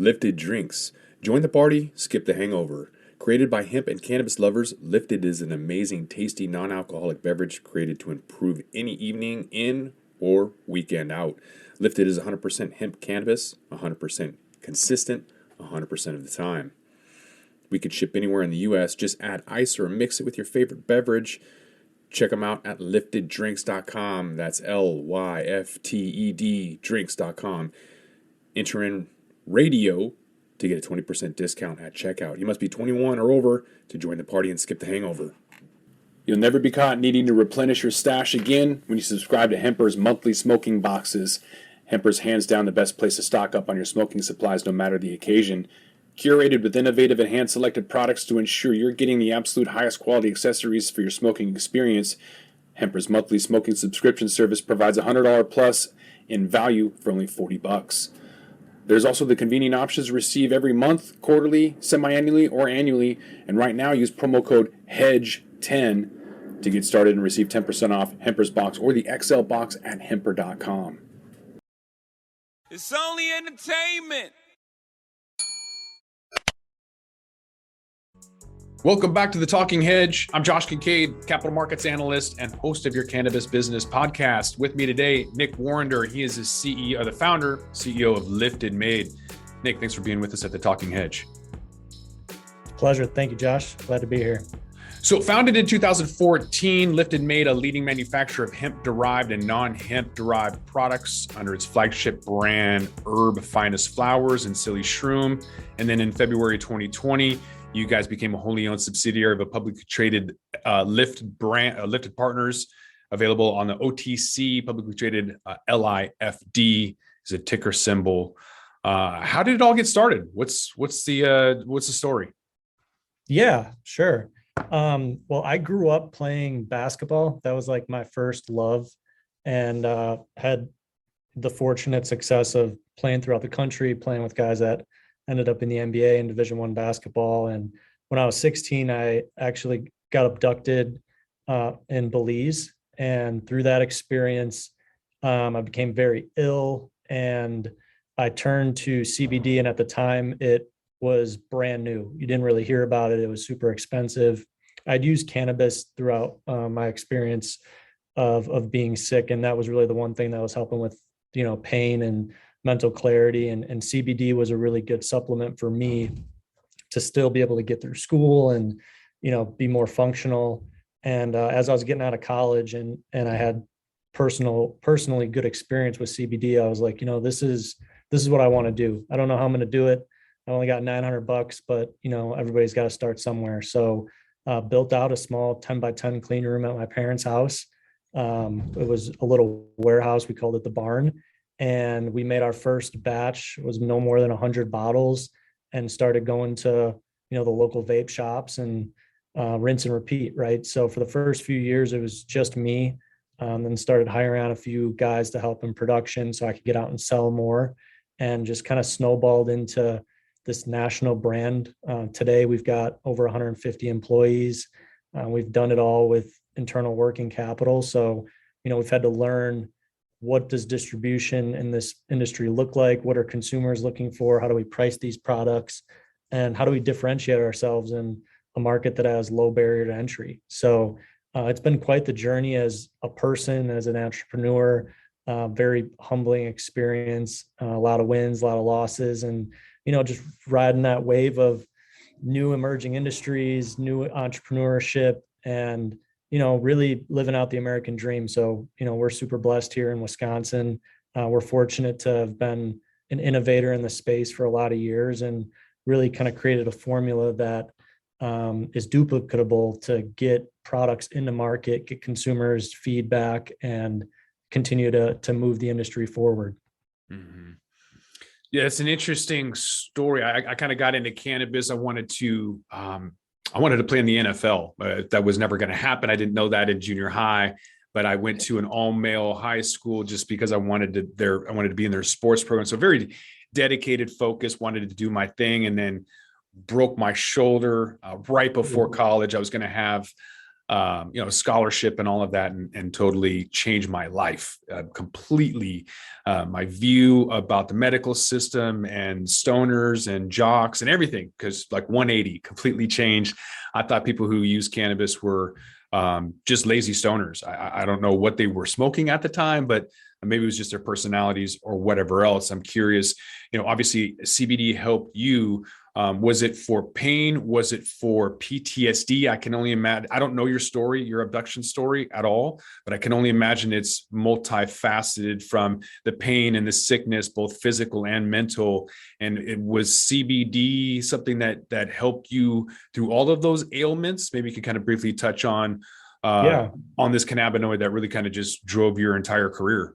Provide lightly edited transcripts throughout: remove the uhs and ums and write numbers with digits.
Lifted Drinks. Join the party, skip the hangover. Created by hemp and cannabis lovers, Lifted is an amazing, tasty, non-alcoholic beverage created to improve any evening in or weekend out. Lifted is 100% hemp cannabis, 100% consistent, 100% of the time. We could ship anywhere in the U.S. Just add ice or mix it with your favorite beverage. Check them out at lifteddrinks.com. That's LYFTED drinks.com. Enter in radio to get a 20% discount at checkout. You must be 21 or over to join the party and skip the hangover. You'll never be caught needing to replenish your stash again when you subscribe to Hemper's monthly smoking boxes. Hemper's hands down the best place to stock up on your smoking supplies no matter the occasion. Curated with innovative and hand-selected products to ensure you're getting the absolute highest quality accessories for your smoking experience. Hemper's monthly smoking subscription service provides $100 plus in value for only $40. There's also the convenient options to receive every month, quarterly, semi-annually, or annually. And right now, use promo code HEDGE10 to get started and receive 10% off Hemper's box or the XL box at hemper.com. It's only entertainment. Welcome back to The Talking Hedge. I'm Josh Kincaid, capital markets analyst and host of your cannabis business podcast. With me today, Nick Warrender. He is the CEO, the founder, CEO of Lifted Made. Nick, thanks for being with us at The Talking Hedge. Pleasure. Thank you, Josh. Glad to be here. So founded in 2014, Lifted Made a leading manufacturer of hemp-derived and non-hemp-derived products under its flagship brand, Herb Finest Flowers and Silly Shroom. And then in February 2020, you guys became a wholly owned subsidiary of a publicly traded Lifted Partners, available on the OTC, publicly traded LIFD is a ticker symbol. How did it all get started? What's the story? Yeah, sure. Well, I grew up playing basketball. That was like my first love, and had the fortunate success of playing throughout the country, playing with guys that ended up in the NBA and Division I basketball. And when I was 16, I actually got abducted in Belize. And through that experience, I became very ill and I turned to CBD. And at the time, it was brand new. You didn't really hear about it. It was super expensive. I'd used cannabis throughout my experience of being sick. And that was really the one thing that was helping with, pain and mental clarity, and CBD was a really good supplement for me to still be able to get through school and, be more functional. And as I was getting out of college and I had personally good experience with CBD, I was like, this is what I want to do. I don't know how I'm going to do it. I only got $900, but everybody's got to start somewhere. So built out a small 10 by 10 clean room at my parents' house. It was a little warehouse. We called it the barn. And we made our first batch. It was no more than 100 bottles, and started going to, the local vape shops and rinse and repeat, right? So for the first few years, it was just me, then started hiring on a few guys to help in production so I could get out and sell more, and just kind of snowballed into this national brand. Today, we've got over 150 employees. We've done it all with internal working capital. So, we've had to learn, what does distribution in this industry look like? What are consumers looking for? How do we price these products? And how do we differentiate ourselves in a market that has low barrier to entry? So it's been quite the journey as a person, as an entrepreneur, very humbling experience, a lot of wins, a lot of losses, and, just riding that wave of new emerging industries, new entrepreneurship, and really living out the American dream. So, we're super blessed here in Wisconsin. We're fortunate to have been an innovator in the space for a lot of years, and really kind of created a formula that is duplicatable to get products into market, get consumers feedback, and continue to move the industry forward. Mm-hmm. Yeah, it's an interesting story. I kind of got into cannabis. I wanted to play in the NFL. That was never going to happen. I didn't know that in junior high, but I went to an all-male high school just because I wanted to be in their sports program. So very dedicated, focused, wanted to do my thing, and then broke my shoulder right before college. I was going to have scholarship and all of that, and totally changed my life completely. My view about the medical system and stoners and jocks and everything, because like 180 completely changed. I thought people who use cannabis were just lazy stoners. I don't know what they were smoking at the time, but maybe it was just their personalities or whatever else. I'm curious, obviously CBD helped you. Was it for pain? Was it for PTSD? I can only imagine. I don't know your story, your abduction story at all, but I can only imagine it's multifaceted from the pain and the sickness, both physical and mental. And it was CBD something that helped you through all of those ailments. Maybe you could kind of briefly touch on this cannabinoid that really kind of just drove your entire career.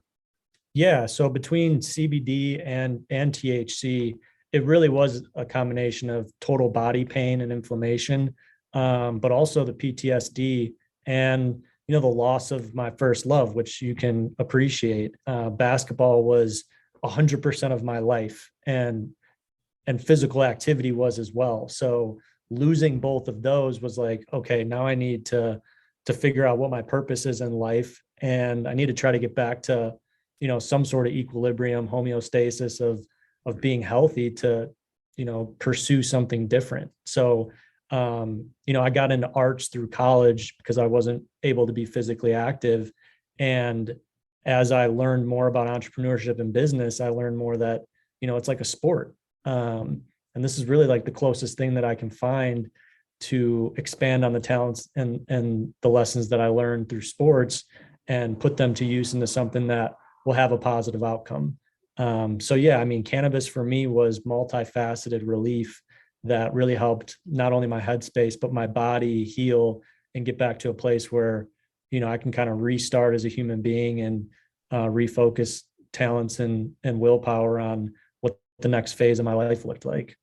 Yeah. So between CBD and THC, it really was a combination of total body pain and inflammation, but also the PTSD and, the loss of my first love, which you can appreciate. Basketball was 100% of my life, and physical activity was as well. So losing both of those was like, okay, now I need to figure out what my purpose is in life. And I need to try to get back to, some sort of equilibrium, homeostasis of being healthy to, pursue something different. So, I got into arts through college because I wasn't able to be physically active. And as I learned more about entrepreneurship and business, I learned more that, it's like a sport. And this is really like the closest thing that I can find to expand on the talents and the lessons that I learned through sports and put them to use into something that will have a positive outcome. So yeah, cannabis for me was multifaceted relief that really helped not only my headspace, but my body heal and get back to a place where, I can kind of restart as a human being and refocus talents and willpower on what the next phase of my life looked like.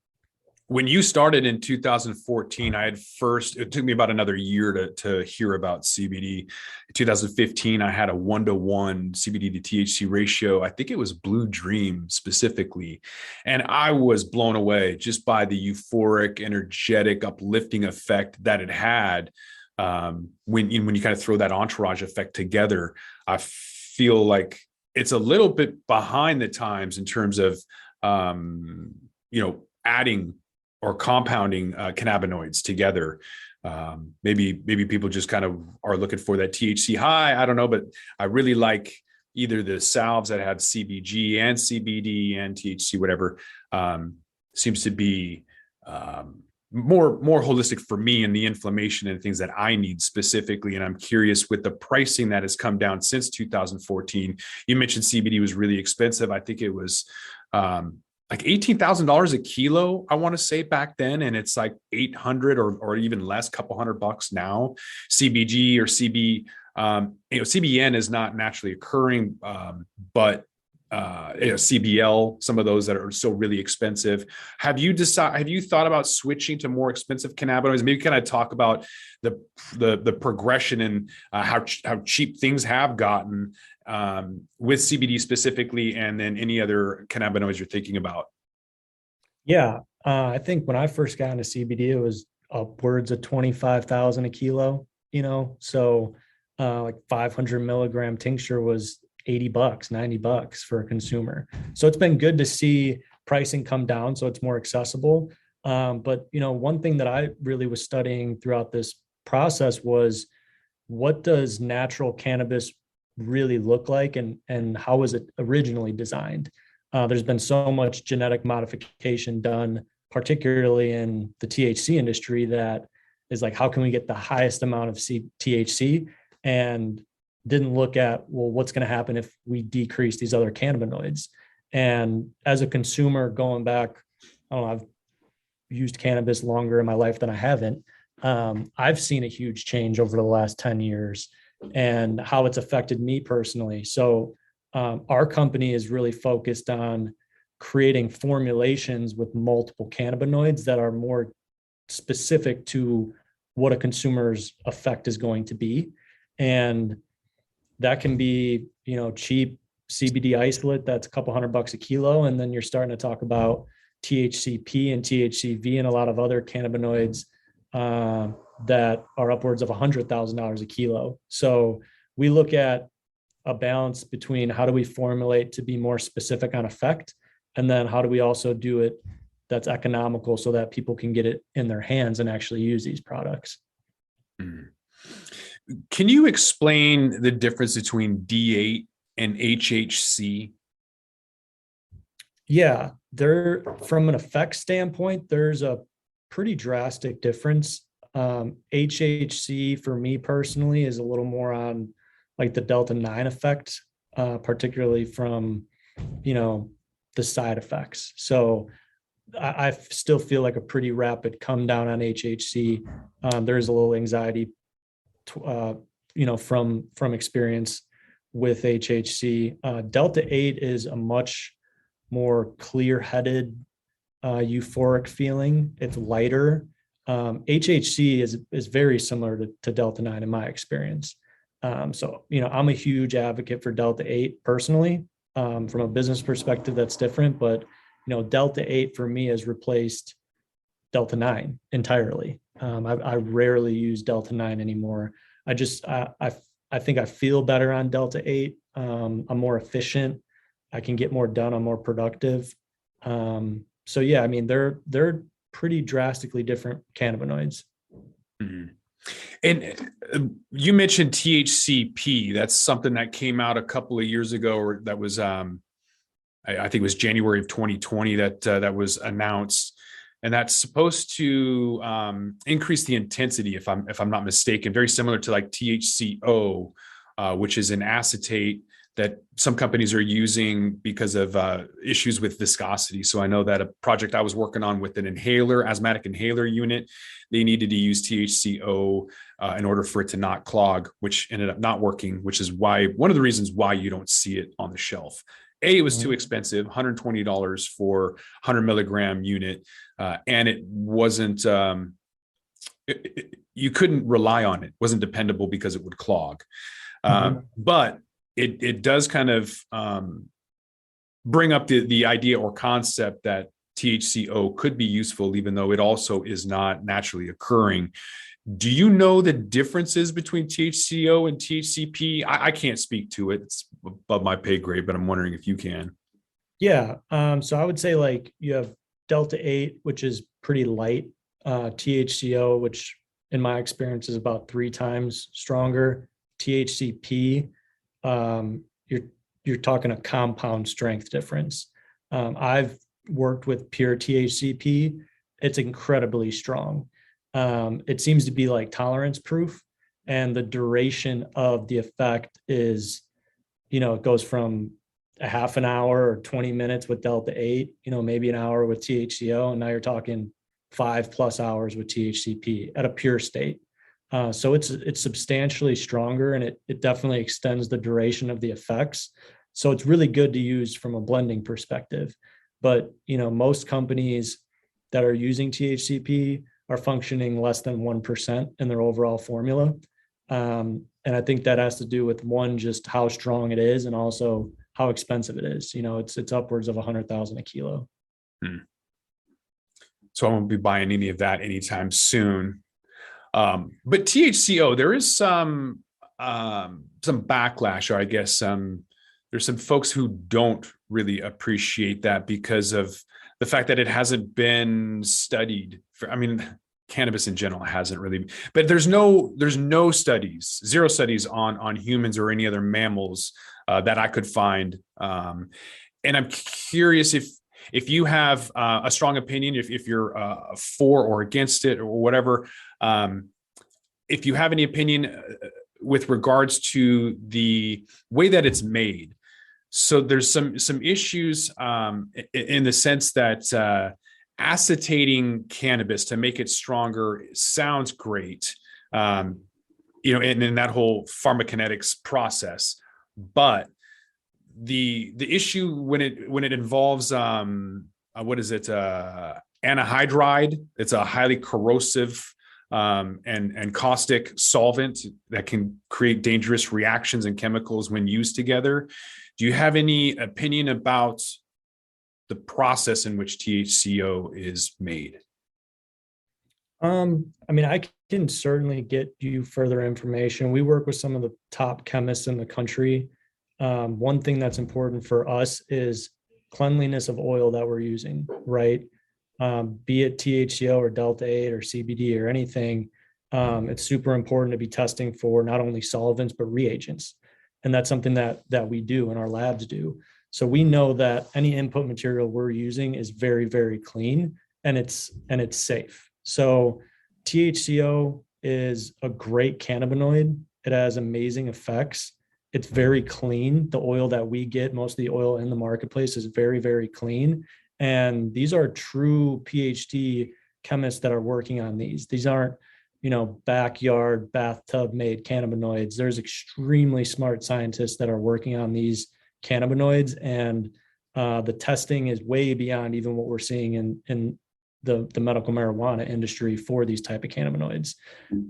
When you started in 2014, it took me about another year to hear about CBD. In 2015, I had a 1-to-1 CBD to THC ratio. I think it was Blue Dream specifically. And I was blown away just by the euphoric, energetic, uplifting effect that it had. When you kind of throw that entourage effect together, I feel like it's a little bit behind the times in terms of, adding or compounding cannabinoids together. Maybe people just kind of are looking for that THC high. I don't know, but I really like either the salves that have CBG and CBD and THC, whatever, seems to be more holistic for me and the inflammation and things that I need specifically. And I'm curious with the pricing that has come down since 2014. You mentioned CBD was really expensive. I think it was like $18,000 a kilo, I want to say back then. And it's like 800 or even less, couple $100 now. CBG or CBN is not naturally occurring, but CBL, some of those that are still really expensive. Have you thought about switching to more expensive cannabinoids? Maybe kind of talk about the progression and how cheap things have gotten with CBD specifically, and then any other cannabinoids you're thinking about. Yeah. I think when I first got into CBD, it was upwards of 25,000 a kilo, so like 500 milligram tincture was $80, $90 for a consumer. So it's been good to see pricing come down so it's more accessible. But one thing that I really was studying throughout this process was, what does natural cannabis really look like, and how was it originally designed? There's been so much genetic modification done, particularly in the THC industry, that is like, how can we get the highest amount of THC, and didn't look at, well, what's going to happen if we decrease these other cannabinoids? And as a consumer, going back, I don't know, I've used cannabis longer in my life than I haven't. I've seen a huge change over the last 10 years and how it's affected me personally. So our company is really focused on creating formulations with multiple cannabinoids that are more specific to what a consumer's effect is going to be. And that can be, cheap CBD isolate that's a couple $100 a kilo. And then you're starting to talk about THCP and THCV and a lot of other cannabinoids that are upwards of $100,000 a kilo. So we look at a balance between how do we formulate to be more specific on effect, and then how do we also do it that's economical so that people can get it in their hands and actually use these products. Can you explain the difference between D8 and HHC? Yeah, there, from an effect standpoint, there's a pretty drastic difference. HHC for me personally is a little more on like the Delta 9 effect, particularly from, the side effects. So I still feel like a pretty rapid come down on HHC. There's a little anxiety, from experience with HHC. Delta 8 is a much more clear-headed, euphoric feeling. It's lighter. HHC is very similar to Delta 9 in my experience. So, I'm a huge advocate for Delta 8 personally. From a business perspective, that's different, but Delta 8 for me has replaced Delta 9 entirely. I rarely use Delta 9 anymore. I think I feel better on Delta 8. I'm more efficient. I can get more done. I'm more productive. So yeah, I mean, they're pretty drastically different cannabinoids. Mm-hmm. And you mentioned THCP. That's something that came out a couple of years ago, or that was, I think it was January of 2020 that was announced, and that's supposed to increase the intensity, if I'm not mistaken, very similar to like THC-O, which is an acetate that some companies are using because of issues with viscosity. So I know that a project I was working on with an inhaler, asthmatic inhaler unit, they needed to use THC-O in order for it to not clog, which ended up not working, which is one of the reasons why you don't see it on the shelf. It was too expensive, $120 for 100 milligram unit. And it wasn't, you couldn't rely on it. It wasn't dependable because it would clog. But it does kind of bring up the idea or concept that THC-O could be useful, even though it also is not naturally occurring. Do you know the differences between THC-O and THCP? I can't speak to it. It's above my pay grade, but I'm wondering if you can. Yeah. So I would say like you have Delta 8, which is pretty light, THC-O, which in my experience is about 3 times stronger. THCP, you're talking a compound strength difference. I've worked with pure THCP. It's incredibly strong. It seems to be like tolerance proof, and the duration of the effect is, it goes from a half an hour or 20 minutes with Delta 8, maybe an hour with THC-O, and now you're talking 5+ hours with THCP at a pure state. So it's substantially stronger, and it definitely extends the duration of the effects. So it's really good to use from a blending perspective. But most companies that are using THCP are functioning less than 1% in their overall formula. And I think that has to do with, one, just how strong it is, and also how expensive it is. It's upwards of $100,000 a kilo. So I won't be buying any of that anytime soon. But THC-O, there is some backlash, or I guess there's some folks who don't really appreciate that because of the fact that it hasn't been studied. Cannabis in general hasn't really, but there's no studies, 0 studies on humans or any other mammals that I could find. And I'm curious if you have a strong opinion, if you're for or against it or whatever, if you have any opinion with regards to the way that it's made. So there's some issues in the sense that acetating cannabis to make it stronger sounds great, and in that whole pharmacokinetics process. But the issue when it involves anhydride, it's a highly corrosive and caustic solvent that can create dangerous reactions and chemicals when used together. Do you have any opinion about the process in which THC-O is made? I mean, I can certainly get you further information. We work with some of the top chemists in the country. One thing that's important for us is cleanliness of oil that we're using, right? Be it THCO or Delta 8 or CBD or anything, it's super important to be testing for not only solvents, but reagents. And that's something that we do and our labs do. So we know that any input material we're using is very, very clean and it's safe. So THCO is a great cannabinoid. It has amazing effects. It's very clean. The oil that we get, most of the oil in the marketplace is very, very clean. And these are true PhD chemists that are working on these. These aren't, backyard bathtub made cannabinoids. There's extremely smart scientists that are working on these cannabinoids, and the testing is way beyond even what we're seeing in the medical marijuana industry for these type of cannabinoids.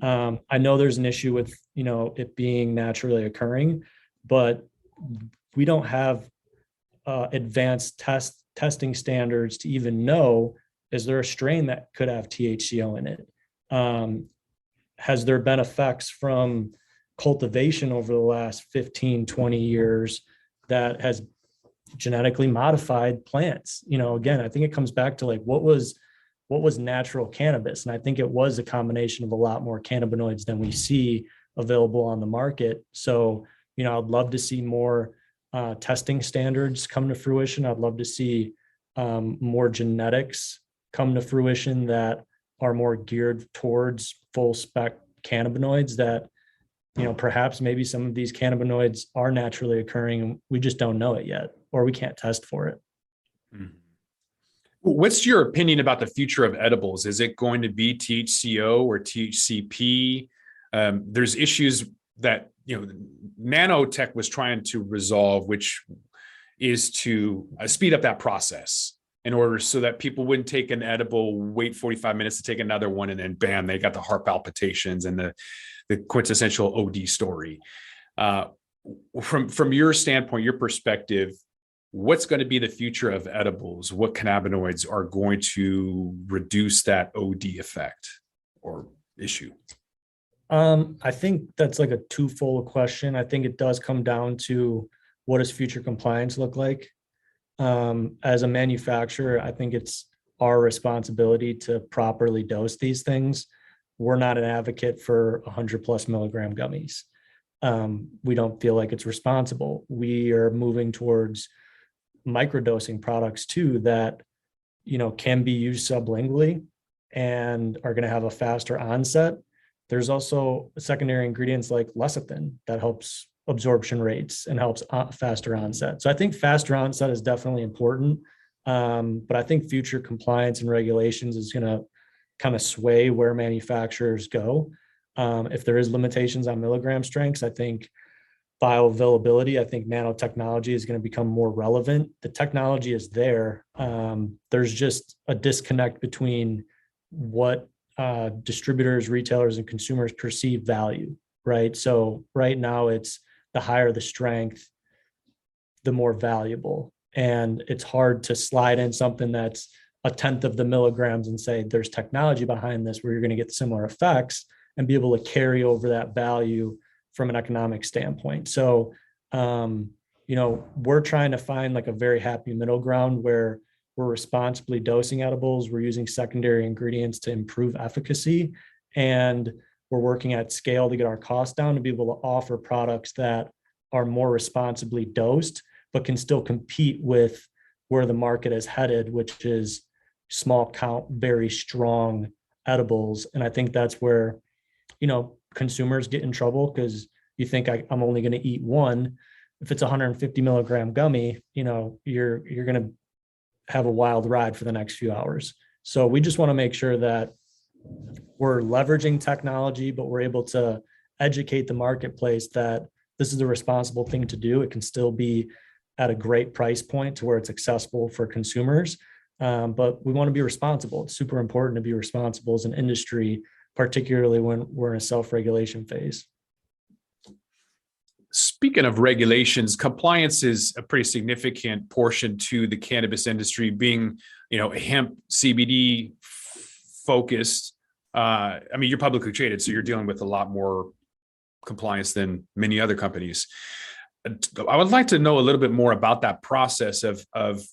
I know there's an issue with, it being naturally occurring, but we don't have advanced testing standards to even know, is there a strain that could have THCO in it? Has there been effects from cultivation over the last 15, 20 years that has genetically modified plants? Again, I think it comes back to like, what was natural cannabis? And I think it was a combination of a lot more cannabinoids than we see available on the market. So, I'd love to see more testing standards come to fruition. I'd love to see more genetics come to fruition that are more geared towards full spec cannabinoids that, perhaps maybe some of these cannabinoids are naturally occurring and we just don't know it yet, or we can't test for it. What's your opinion about the future of edibles? Is it going to be THCO or THCP? There's issues that nanotech was trying to resolve, which is to speed up that process in order so that people wouldn't take an edible, wait 45 minutes to take another one, and then bam, they got the heart palpitations and the quintessential OD story. From your standpoint, your perspective, what's going to be the future of edibles? What cannabinoids are going to reduce that OD effect or issue? I think that's like a twofold question. I think it does come down to, what does future compliance look like? As a manufacturer, I think it's our responsibility to properly dose these things. We're not an advocate for 100+ milligram gummies. We don't feel like it's responsible. We are moving towards microdosing products too that, can be used sublingually and are going to have a faster onset. There's also secondary ingredients like lecithin that helps absorption rates and helps faster onset. So I think faster onset is definitely important. But I think future compliance and regulations is going to kind of sway where manufacturers go. If there is limitations on milligram strengths, I think bioavailability, I think nanotechnology is going to become more relevant. The technology is there. There's just a disconnect between what distributors, retailers, and consumers perceive value, right? So right now it's the higher the strength, the more valuable. And it's hard to slide in something that's 1/10 of the milligrams and say there's technology behind this where you're going to get similar effects and be able to carry over that value from an economic standpoint. So, we're trying to find like a very happy middle ground where we're responsibly dosing edibles. We're using secondary ingredients to improve efficacy, and we're working at scale to get our costs down to be able to offer products that are more responsibly dosed, but can still compete with where the market is headed, which is small count, very strong edibles. And I think that's where, consumers get in trouble because you think I'm only going to eat one. If it's 150 milligram gummy, you're going to have a wild ride for the next few hours. So we just want to make sure that we're leveraging technology, but we're able to educate the marketplace that this is a responsible thing to do. It can still be at a great price point to where it's accessible for consumers. But we want to be responsible. It's super important to be responsible as an industry, particularly when we're in a self-regulation phase. Speaking of regulations, compliance is a pretty significant portion to the cannabis industry, being, hemp CBD focused. I mean, you're publicly traded, so you're dealing with a lot more compliance than many other companies. I would like to know a little bit more about that process of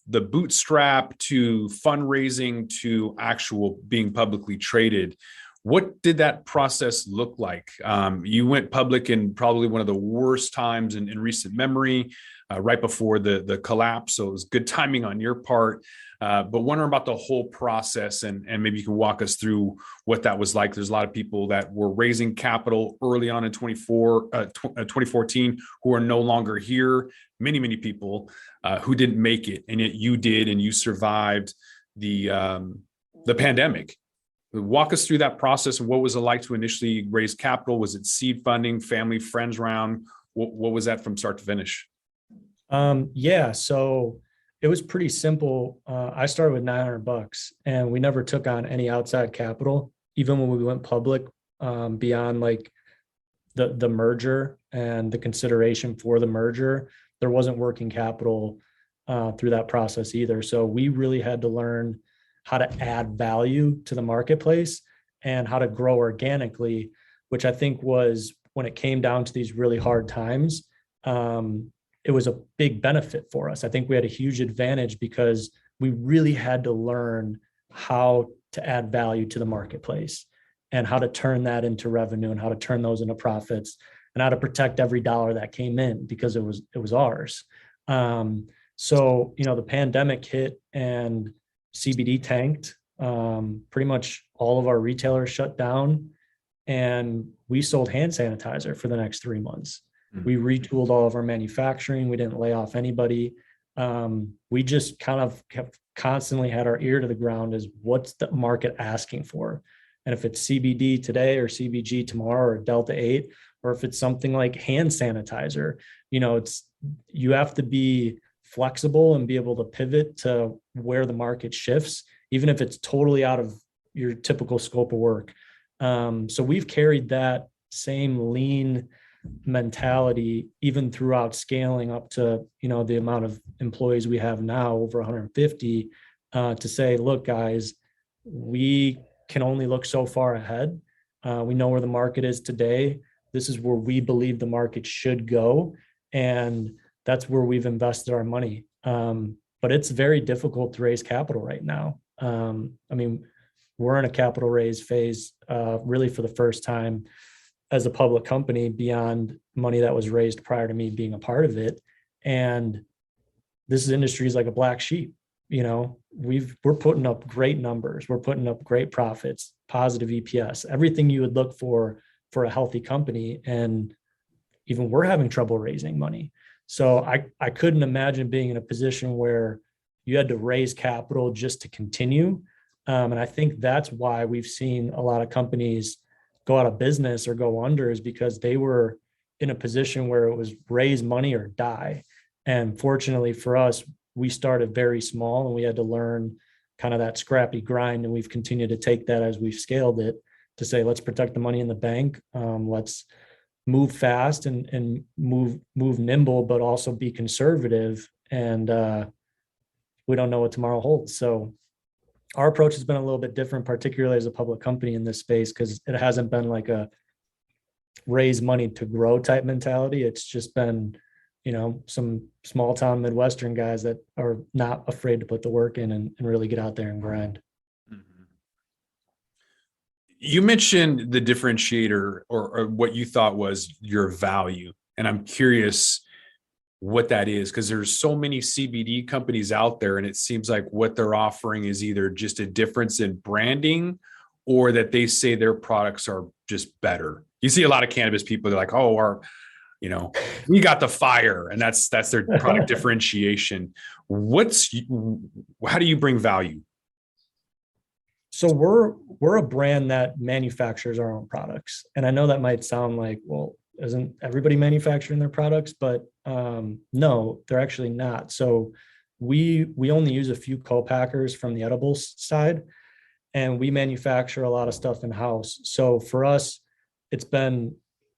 the bootstrap to fundraising to actual being publicly traded. What did that process look like? You went public in probably one of the worst times in recent memory, right before the collapse. So it was good timing on your part. But wondering about the whole process, and maybe you can walk us through what that was like. There's a lot of people that were raising capital early on in 2014 who are no longer here. Many people who didn't make it, and yet you did, and you survived the pandemic. Walk us through that process, and what was it like to initially raise capital? Was it seed funding, family, friends round? What was that from start to finish? Yeah, so it was pretty simple. I started with $900 and we never took on any outside capital, even when we went public, beyond like the merger and the consideration for the merger. There wasn't working capital through that process either. So we really had to learn how to add value to the marketplace and how to grow organically, which I think was when it came down to these really hard times. It was a big benefit for us. I think we had a huge advantage because we really had to learn how to add value to the marketplace and how to turn that into revenue and how to turn those into profits and how to protect every dollar that came in because it was ours. So, the pandemic hit and CBD tanked. Pretty much all of our retailers shut down, and we sold hand sanitizer for the next 3 months. We retooled all of our manufacturing. We didn't lay off anybody. We just kind of constantly had our ear to the ground as what's the market asking for. And if it's CBD today or CBG tomorrow or Delta 8, or if it's something like hand sanitizer, you have to be flexible and be able to pivot to where the market shifts, even if it's totally out of your typical scope of work. So we've carried that same lean mentality even throughout scaling up to the amount of employees we have now, over 150, to say, look guys, we can only look so far ahead. We know where the market is today. This is where we believe the market should go, and that's where we've invested our money. But it's very difficult to raise capital right now. I mean, we're in a capital raise phase really for the first time as a public company beyond money that was raised prior to me being a part of it. And this industry is like a black sheep. We're putting up great numbers. We're putting up great profits, positive EPS, everything you would look for a healthy company. And even we're having trouble raising money. So I couldn't imagine being in a position where you had to raise capital just to continue. And I think that's why we've seen a lot of companies go out of business or go under, is because they were in a position where it was raise money or die. And fortunately for us, we started very small and we had to learn kind of that scrappy grind. And we've continued to take that as we've scaled it to say, let's protect the money in the bank. Let's move fast and move nimble, but also be conservative. And we don't know what tomorrow holds. So our approach has been a little bit different, particularly as a public company in this space, because it hasn't been like a raise money to grow type mentality. It's just been, some small town Midwestern guys that are not afraid to put the work in and really get out there and grind. You mentioned the differentiator or what you thought was your value. And I'm curious what that is, because there's so many CBD companies out there, and it seems like what they're offering is either just a difference in branding or that they say their products are just better. You see a lot of cannabis people, they're like, oh, we got the fire, and that's their product differentiation. How do you bring value? So we're a brand that manufactures our own products. And I know that might sound like, well, isn't everybody manufacturing their products? But no, they're actually not. So we only use a few co-packers from the edibles side, and we manufacture a lot of stuff in-house. So for us, it's been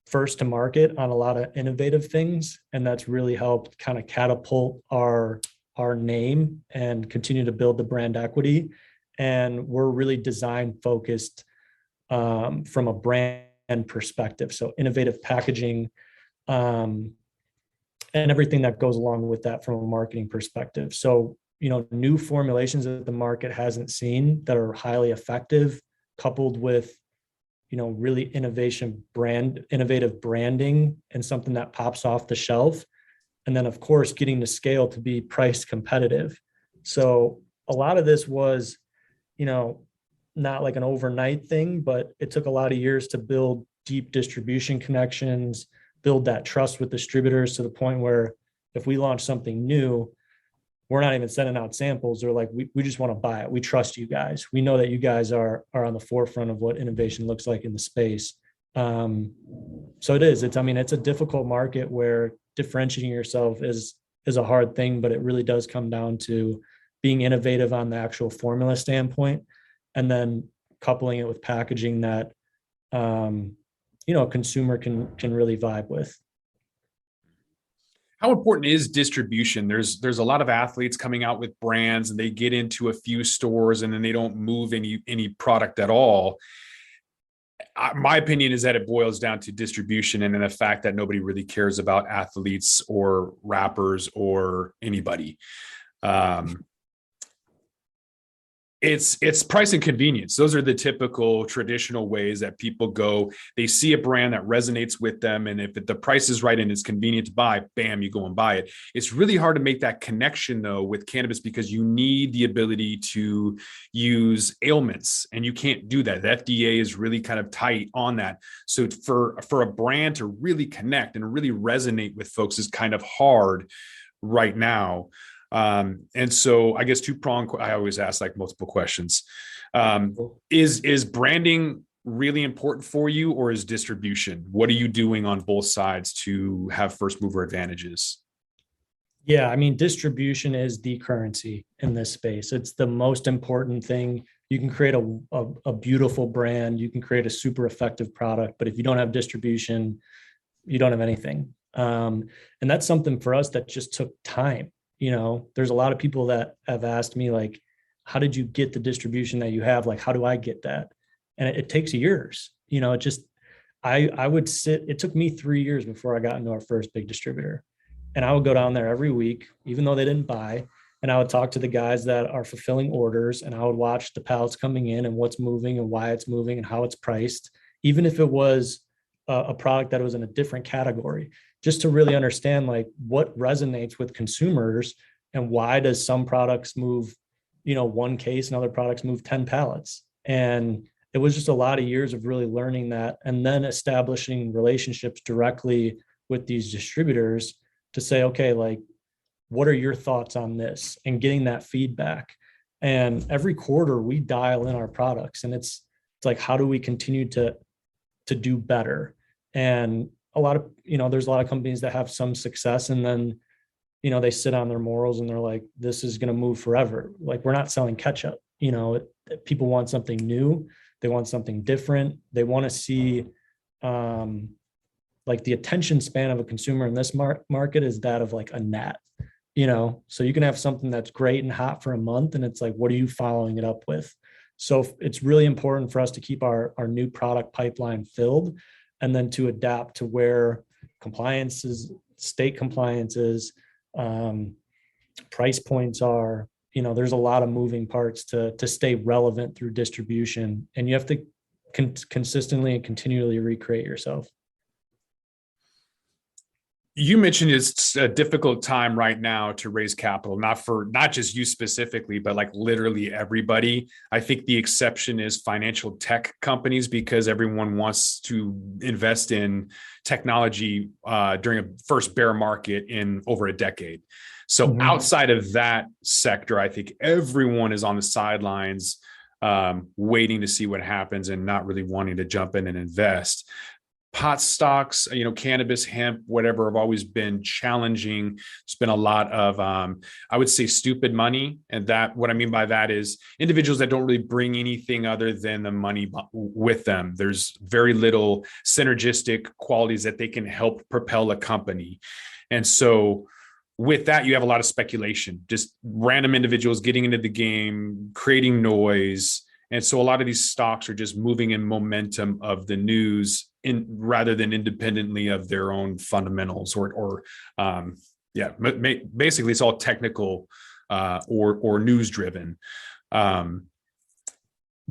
first to market on a lot of innovative things, and that's really helped kind of catapult our name and continue to build the brand equity. And we're really design focused from a brand perspective. So innovative packaging, and everything that goes along with that from a marketing perspective. So, new formulations that the market hasn't seen that are highly effective, coupled with, really innovative branding and something that pops off the shelf. And then of course, getting to scale to be price competitive. So a lot of this was, not like an overnight thing, but it took a lot of years to build deep distribution connections, build that trust with distributors to the point where if we launch something new, we're not even sending out samples. They're like, we just want to buy it. We trust you guys. We know that you guys are on the forefront of what innovation looks like in the space. So it's a difficult market where differentiating yourself is a hard thing, but it really does come down to being innovative on the actual formula standpoint, and then coupling it with packaging that, a consumer can really vibe with. How important is distribution? There's a lot of athletes coming out with brands and they get into a few stores and then they don't move any product at all. My opinion is that it boils down to distribution and then the fact that nobody really cares about athletes or rappers or anybody. It's price and convenience. Those are the typical traditional ways that people go. They see a brand that resonates with them, and if the price is right and it's convenient to buy, bam, you go and buy it. It's really hard to make that connection though with cannabis because you need the ability to use ailments, and you can't do that. The FDA is really kind of tight on that. So for a brand to really connect and really resonate with folks is kind of hard right now. And so I guess I always ask like multiple questions. Is branding really important for you, or is distribution? What are you doing on both sides to have first mover advantages? Yeah, distribution is the currency in this space. It's the most important thing. You can create a beautiful brand, you can create a super effective product, but if you don't have distribution, you don't have anything. And that's something for us that just took time. There's a lot of people that have asked me, like, how did you get the distribution that you have? Like, how do I get that? And it takes years. It took me 3 years before I got into our first big distributor. And I would go down there every week, even though they didn't buy. And I would talk to the guys that are fulfilling orders, and I would watch the pallets coming in and what's moving and why it's moving and how it's priced, even if it was a product that was in a different category, just to really understand like what resonates with consumers and why does some products move, one case and other products move 10 pallets. And it was just a lot of years of really learning that, and then establishing relationships directly with these distributors to say, okay, like, what are your thoughts on this, and getting that feedback. And every quarter we dial in our products, and it's like, how do we continue to do better? And there's a lot of companies that have some success, and then, they sit on their morals and they're like, this is going to move forever. Like, we're not selling ketchup. People want something new. They want something different. They want to see, like, the attention span of a consumer in this market is that of like a gnat, so you can have something that's great and hot for a month, and it's like, what are you following it up with? So it's really important for us to keep our new product pipeline filled, and then to adapt to where compliances, state compliances, price points are. There's a lot of moving parts to stay relevant through distribution, and you have to consistently and continually recreate yourself. You mentioned it's a difficult time right now to raise capital, not just you specifically, but like literally everybody. I think the exception is financial tech companies, because everyone wants to invest in technology during a first bear market in over a decade. So outside of that sector, I think everyone is on the sidelines, waiting to see what happens and not really wanting to jump in and invest. Pot stocks, cannabis, hemp, whatever, have always been challenging. There's been a lot of, I would say, stupid money. And that, what I mean by that is individuals that don't really bring anything other than the money with them. There's very little synergistic qualities that they can help propel a company. And so with that, you have a lot of speculation, just random individuals getting into the game, creating noise, And so a lot of these stocks are just moving in momentum of the news rather than independently of their own fundamentals basically it's all technical or news driven.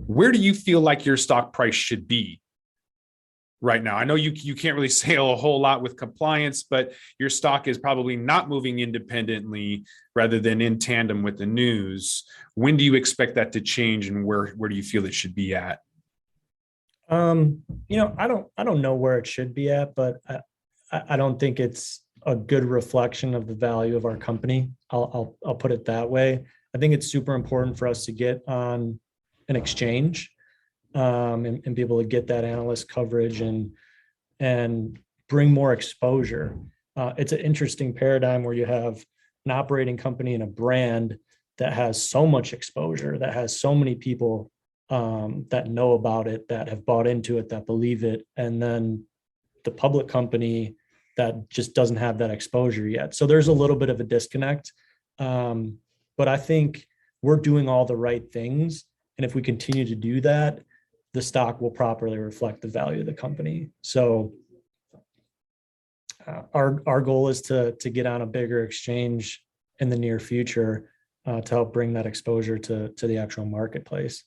Where do you feel like your stock price should be right now? I know you can't really say a whole lot with compliance, but your stock is probably not moving independently rather than in tandem with the news. When do you expect that to change, and where do you feel it should be at? I don't know where it should be at, but I don't think it's a good reflection of the value of our company. I'll put it that way. I think it's super important for us to get on an exchange and be able to get that analyst coverage and bring more exposure. It's an interesting paradigm where you have an operating company and a brand that has so much exposure, that has so many people that know about it, that have bought into it, that believe it, and then the public company that just doesn't have that exposure yet. So there's a little bit of a disconnect. But I think we're doing all the right things. And if we continue to do that, the stock will properly reflect the value of the company. So our goal is to get on a bigger exchange in the near future to help bring that exposure to the actual marketplace.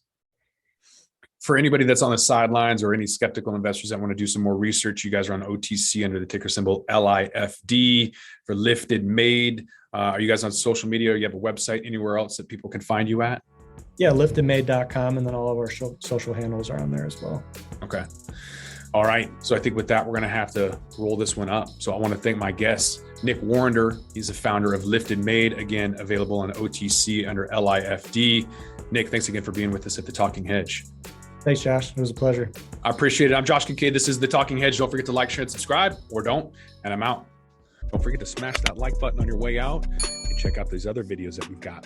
For anybody that's on the sidelines or any skeptical investors that want to do some more research, you guys are on OTC under the ticker symbol LIFD for Lifted Made. Are you guys on social media, or you have a website anywhere else that people can find you at? Yeah, liftedmade.com, and then all of our social handles are on there as well. Okay. All right. So I think with that, we're going to have to roll this one up. So I want to thank my guest, Nick Warrender. He's the founder of Lifted Made, again, available on OTC under LIFD. Nick, thanks again for being with us at the Talking Hedge. Thanks, Josh. It was a pleasure. I appreciate it. I'm Josh Kincaid. This is the Talking Hedge. Don't forget to like, share, and subscribe, or don't. And I'm out. Don't forget to smash that like button on your way out and check out these other videos that we've got.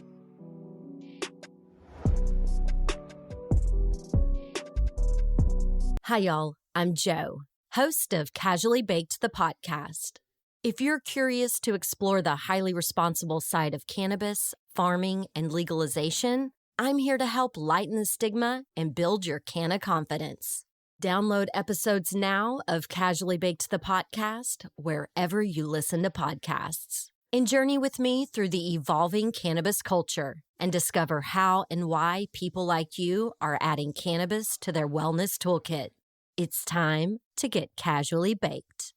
Hi, y'all. I'm Jo, host of Casually Baked, the podcast. If you're curious to explore the highly responsible side of cannabis, farming, and legalization, I'm here to help lighten the stigma and build your canna confidence. Download episodes now of Casually Baked, the podcast, wherever you listen to podcasts. And journey with me through the evolving cannabis culture and discover how and why people like you are adding cannabis to their wellness toolkit. It's time to get casually baked.